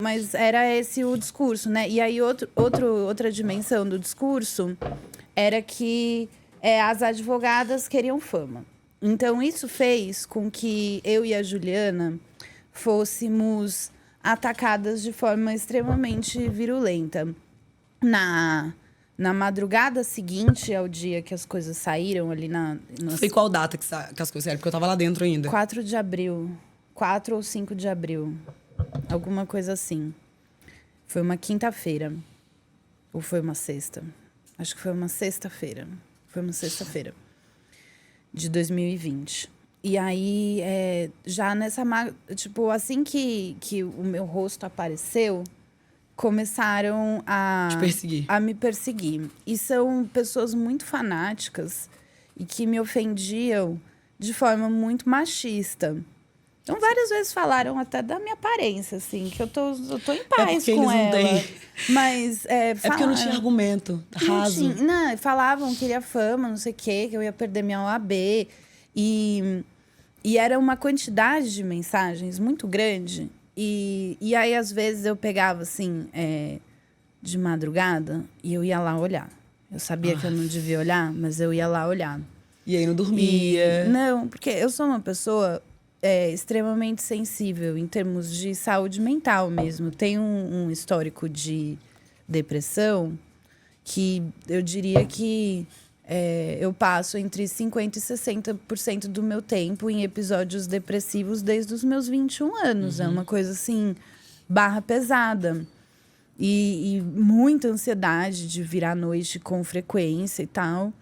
Mas era esse o discurso, né? E aí outra dimensão do discurso era que as advogadas queriam fama. Então isso fez com que eu e a Juliana fôssemos atacadas de forma extremamente virulenta. Na madrugada seguinte ao dia que as coisas saíram ali Foi qual data que as coisas saíram? Porque eu tava lá dentro ainda. 4 de abril. 4 ou 5 de abril. Alguma coisa assim. Foi uma quinta-feira. Ou foi uma sexta? Acho que foi uma sexta-feira. Foi uma sexta-feira. De 2020. E aí, já nessa... Tipo, assim que o meu rosto apareceu, começaram a me perseguir. E são pessoas muito fanáticas e que me ofendiam de forma muito machista. Então, várias vezes falaram até da minha aparência, assim, que eu tô em paz com ela. Mas, porque eu não tinha argumento raso. Não, falavam que queria fama, não sei o quê, que eu ia perder minha OAB. E era uma quantidade de mensagens muito grande. E aí, às vezes, eu pegava, assim, de madrugada e eu ia lá olhar. Eu sabia que eu não devia olhar, mas eu ia lá olhar. E aí não dormia? Não, porque eu sou uma pessoa extremamente sensível em termos de saúde mental mesmo. Tenho um histórico de depressão que eu diria que eu passo entre 50% e 60% do meu tempo em episódios depressivos desde os meus 21 anos. É uma coisa, assim, barra pesada. E muita ansiedade de virar à noite com frequência e tal.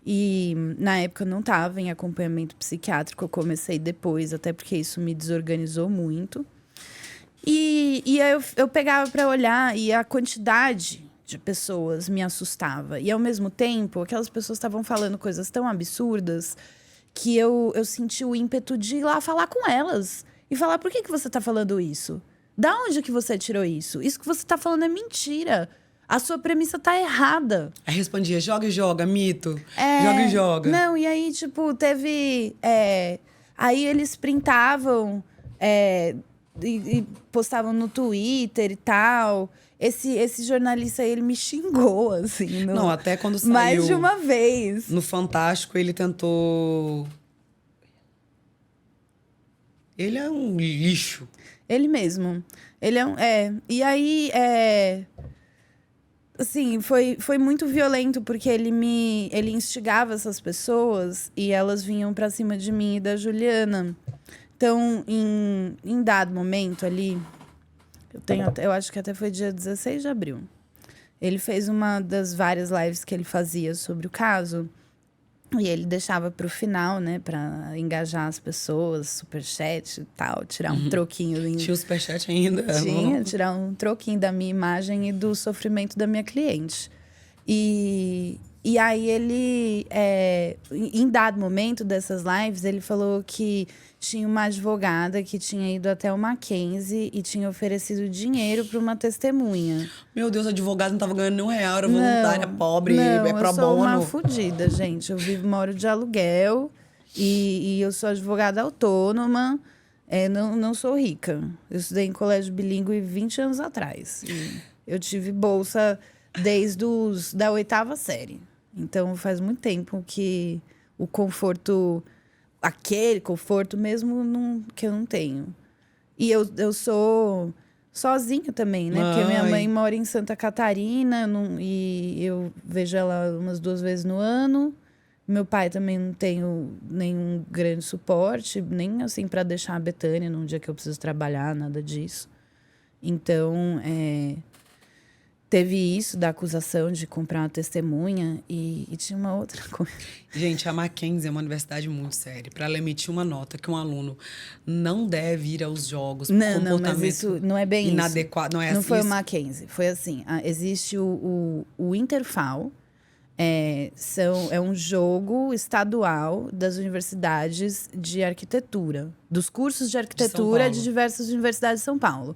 E na época eu não estava em acompanhamento psiquiátrico, eu comecei depois, até porque isso me desorganizou muito. E aí eu pegava para olhar e a quantidade de pessoas me assustava. E ao mesmo tempo, aquelas pessoas estavam falando coisas tão absurdas que eu senti o ímpeto de ir lá falar com elas. E falar, por que você está falando isso? Da onde que você tirou isso? Isso que você está falando é mentira. A sua premissa tá errada. Aí respondia, joga e joga, mito. Joga e joga. Não, e aí, tipo, teve... aí eles printavam e postavam no Twitter e tal. Esse jornalista aí, ele me xingou, assim. Não, até quando saiu... Mais de uma vez. No Fantástico, ele tentou... Ele é um lixo. Ele mesmo. Ele é um... E aí, assim, foi muito violento, porque ele instigava essas pessoas e elas vinham pra cima de mim e da Juliana. Então, em dado momento ali, eu acho que até foi dia 16 de abril. Ele fez uma das várias lives que ele fazia sobre o caso. E ele deixava pro final, né? Pra engajar as pessoas, superchat e tal. Tirar um troquinho. Tinha o superchat ainda? Tinha, tirar um troquinho da minha imagem e do sofrimento da minha cliente. E aí ele, em dado momento dessas lives, ele falou que tinha uma advogada que tinha ido até o Mackenzie e tinha oferecido dinheiro para uma testemunha. Meu Deus, a advogada não tava ganhando R$1, era voluntária, pobre, não, é pro eu sou bono. uma fodida, gente. Eu moro de aluguel e eu sou advogada autônoma. Não sou rica. Eu estudei em colégio bilíngue 20 anos atrás. E eu tive bolsa desde da 8ª série. Então, faz muito tempo que o conforto... Aquele conforto mesmo que eu não tenho. E eu sou sozinha também, né? Porque minha mãe mora em Santa Catarina e eu vejo ela umas 2 vezes no ano. Meu pai também não tem nenhum grande suporte, nem assim para deixar a Betânia num dia que eu preciso trabalhar, nada disso. Então, teve isso da acusação de comprar uma testemunha e tinha uma outra coisa. Gente, a Mackenzie é uma universidade muito séria. Para ela emitir uma nota que um aluno não deve ir aos jogos por comportamento mas isso não é bem inadequado. Não foi o Mackenzie. Foi assim, existe o Interfal. É um jogo estadual das universidades de arquitetura. Dos cursos de arquitetura de diversas universidades de São Paulo.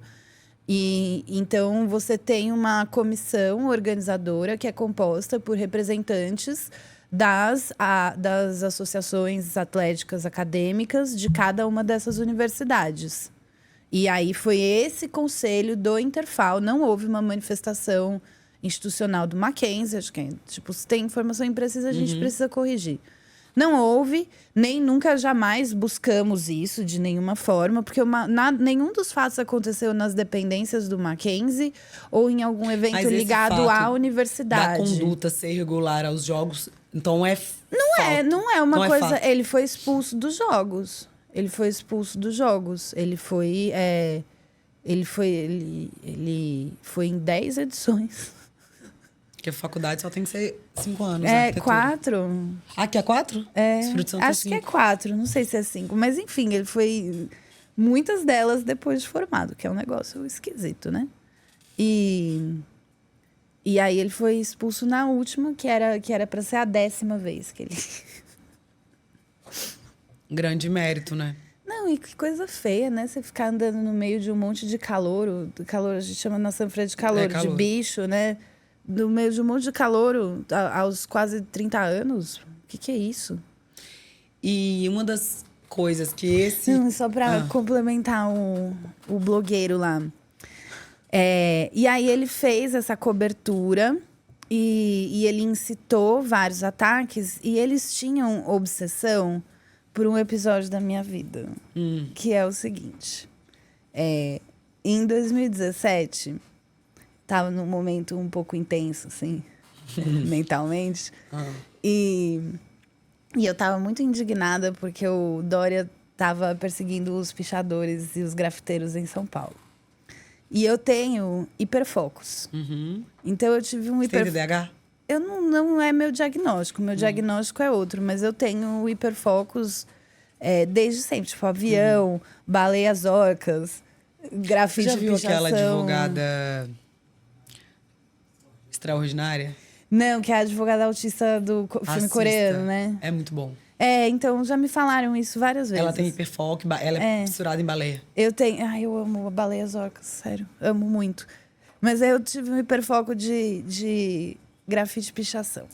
E então você tem uma comissão organizadora que é composta por representantes das associações atléticas acadêmicas de cada uma dessas universidades. E aí foi esse conselho do Interfal. Não houve uma manifestação institucional do Mackenzie. Acho que, tipo, se tem informação imprecisa, a gente precisa corrigir. Não houve, nem nunca, jamais buscamos isso de nenhuma forma, porque nenhum dos fatos aconteceu nas dependências do Mackenzie ou em algum evento ligado à universidade. Da conduta ser irregular aos jogos, então Não é uma coisa. fato. Ele foi expulso dos jogos. Ele foi em 10 edições. Porque a faculdade só tem que ser 5 anos, né? 4. Ah, que é 4? Espírito Santo Acho que é 4, não sei se é 5. Mas enfim, ele foi. Muitas delas depois de formado, que é um negócio esquisito, né? E aí ele foi expulso na última, que era pra ser a 10ª vez que ele. Grande mérito, né? Não, e que coisa feia, né? Você ficar andando no meio de um monte de calouro. Calouro, a gente chama na Sanfra de calouro, de bicho, né? No meio de um monte de calouro, aos quase 30 anos. O que é isso? E uma das coisas que esse... Não, só pra complementar o blogueiro lá. E aí ele fez essa cobertura e ele incitou vários ataques. E eles tinham obsessão por um episódio da minha vida. Que é o seguinte. Em 2017... Tava num momento um pouco intenso, assim, mentalmente. E eu tava muito indignada porque o Dória tava perseguindo os pichadores e os grafiteiros em São Paulo. E eu tenho hiperfocos. Então eu tive um Tem TDAH? Eu não é meu diagnóstico. Meu diagnóstico é outro. Mas eu tenho hiperfocos desde sempre. Tipo, avião, baleias orcas, grafite, já viu pichação. aquela advogada... extraordinária? Não, que é a advogada autista do filme coreano, né? É muito bom. Então já me falaram isso várias vezes. Ela tem hiperfoco, ela é fissurada em baleia. Eu tenho. Ai, eu amo baleias orcas, sério. Amo muito. Mas eu tive um hiperfoco de grafite e pichação.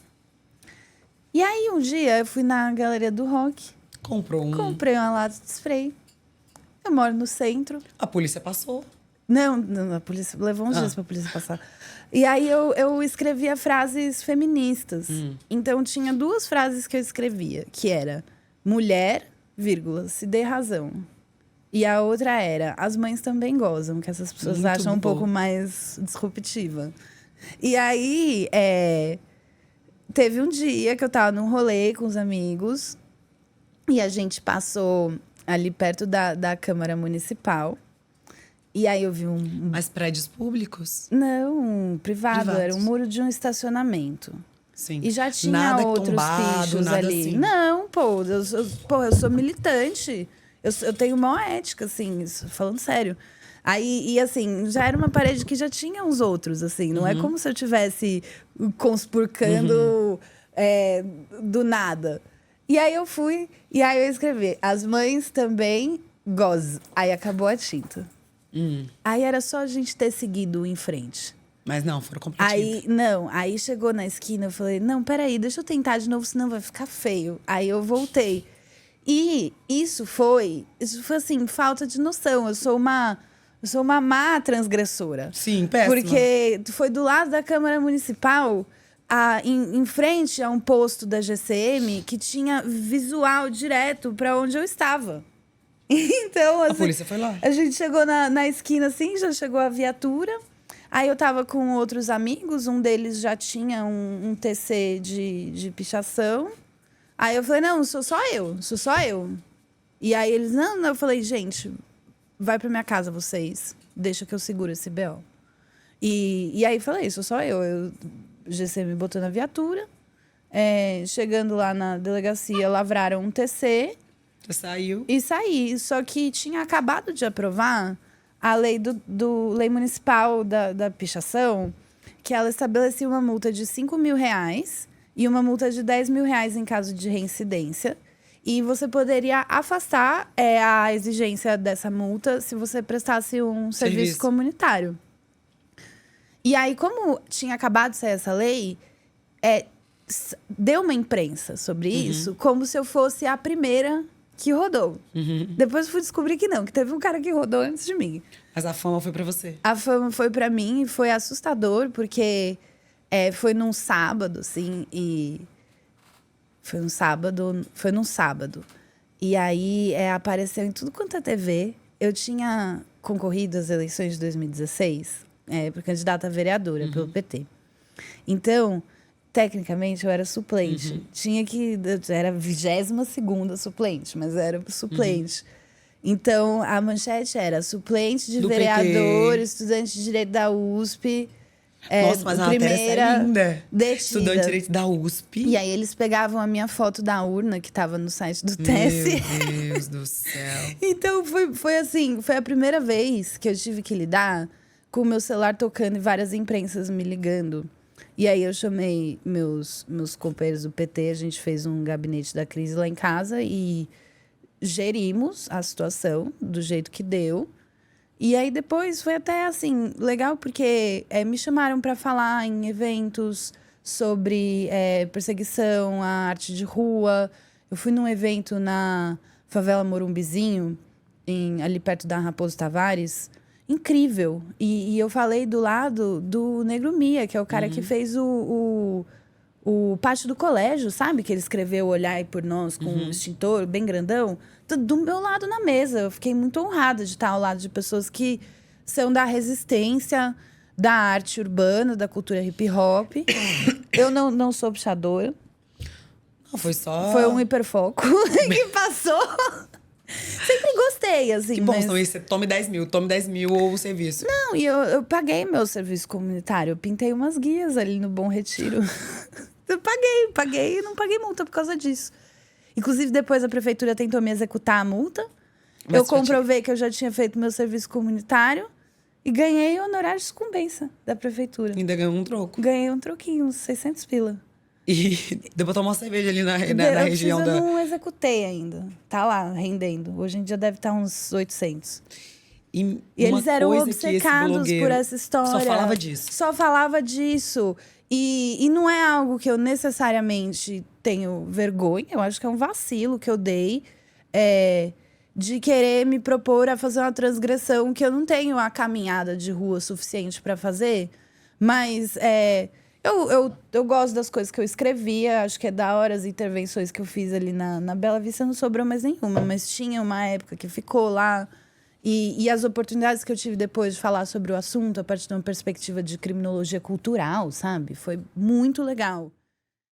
E aí, um dia, eu fui na Galeria do Rock. Comprei uma lata de spray. Eu moro no centro. A polícia passou. Não, a polícia levou uns dias pra polícia passar. E aí eu escrevia frases feministas. Então tinha 2 frases que eu escrevia, que era mulher, vírgula, se dê razão. E a outra era as mães também gozam, que essas pessoas Muito acham um bom. pouco mais disruptiva. E aí teve um dia que eu tava num rolê com os amigos e a gente passou ali perto da Câmara Municipal. E aí eu vi Mas prédios públicos? Não, privado. Privados. Era um muro de um estacionamento. Sim. E já tinha nada outros tombado, pichos nada ali. assim. Não, eu sou militante. Eu tenho maior ética, assim, isso, falando sério. Aí, e assim, já era uma parede que já tinha uns outros, assim. Não é como se eu estivesse conspurcando do nada. E aí eu fui, e aí eu escrevi, as mães também gozam. Aí acabou a tinta. Aí era só a gente ter seguido em frente. Mas não, foram comprometidos. Aí chegou na esquina, eu falei, não, peraí, deixa eu tentar de novo, senão vai ficar feio. Aí eu voltei. E isso foi assim, falta de noção. Eu sou uma má transgressora. Sim, péssima. Porque foi do lado da Câmara Municipal, em frente a um posto da GCM, que tinha visual direto para onde eu estava. Então, assim, A polícia foi lá. A gente chegou na esquina, assim, já chegou a viatura. Aí eu tava com outros amigos, um deles já tinha um TC de pichação. Aí eu falei, não, sou só eu. E aí eles, não, eu falei, gente, vai pra minha casa vocês, deixa que eu seguro esse BO. E aí falei, sou só eu. O GC me botou na viatura, chegando lá na delegacia, lavraram um TC. Você saiu. E saí. Só que tinha acabado de aprovar a lei lei municipal da pichação, que ela estabelecia uma multa de R$5.000 e uma multa de R$10.000 em caso de reincidência. E você poderia afastar a exigência dessa multa se você prestasse um serviço comunitário. E aí, como tinha acabado de sair essa lei, deu uma imprensa sobre isso, como se eu fosse a primeira que rodou. Depois fui descobrir que não, que teve um cara que rodou antes de mim. Mas a fama foi pra você. A fama foi pra mim e foi assustador, porque foi num sábado, assim, e... Foi num sábado. E aí apareceu em tudo quanto é TV. Eu tinha concorrido às eleições de 2016 por candidata a vereadora pelo PT. Então, tecnicamente, eu era suplente. Era a 22ª suplente, mas era suplente. Então, a manchete era suplente de Do vereador, PT. estudante de direito da USP. Nossa, mas a matéria é linda. Detida. Estudante de direito da USP. E aí eles pegavam a minha foto da urna, que estava no site do TSE. Meu Deus do céu. Então, foi assim, foi a primeira vez que eu tive que lidar com o meu celular tocando e várias imprensas me ligando. E aí eu chamei meus companheiros do PT, a gente fez um gabinete da crise lá em casa e gerimos a situação do jeito que deu. E aí depois foi até assim, legal, porque me chamaram para falar em eventos sobre perseguição à arte de rua. Eu fui num evento na favela Morumbizinho, ali perto da Raposo Tavares. Incrível. E eu falei do lado do Negro Mia, que é o cara que fez o pátio do colégio, sabe? Que ele escreveu Olhai por Nós com um extintor bem grandão. Do meu lado na mesa. Eu fiquei muito honrada de estar ao lado de pessoas que são da resistência, da arte urbana, da cultura hip hop. Eu não sou pichadora. Não, foi só... Foi um hiperfoco que passou. Sempre gostei, assim. Que bom, mas... então você tome 10 mil ou o serviço. Não, e eu paguei meu serviço comunitário. Eu pintei umas guias ali no Bom Retiro. Eu paguei e não paguei multa por causa disso. Inclusive, depois a prefeitura tentou me executar a multa. Mas eu comprovei que eu já tinha feito meu serviço comunitário e ganhei o honorário de sucumbência da prefeitura. Ainda ganhou um troco. Ganhei um troquinho, uns 600 pila. E deu pra tomar uma cerveja ali na região Eu da... não executei ainda. Tá lá, rendendo. Hoje em dia deve estar uns 800. E eles eram obcecados por essa história. Só falava disso. Só falava disso. E não é algo que eu necessariamente tenho vergonha. Eu acho que é um vacilo que eu dei. De querer me propor a fazer uma transgressão que eu não tenho a caminhada de rua suficiente para fazer. Mas eu gosto das coisas que eu escrevia. Acho que é da hora as intervenções que eu fiz ali na Bela Vista. Não sobrou mais nenhuma. Mas tinha uma época que ficou lá. E as oportunidades que eu tive depois de falar sobre o assunto, a partir de uma perspectiva de criminologia cultural, sabe? Foi muito legal.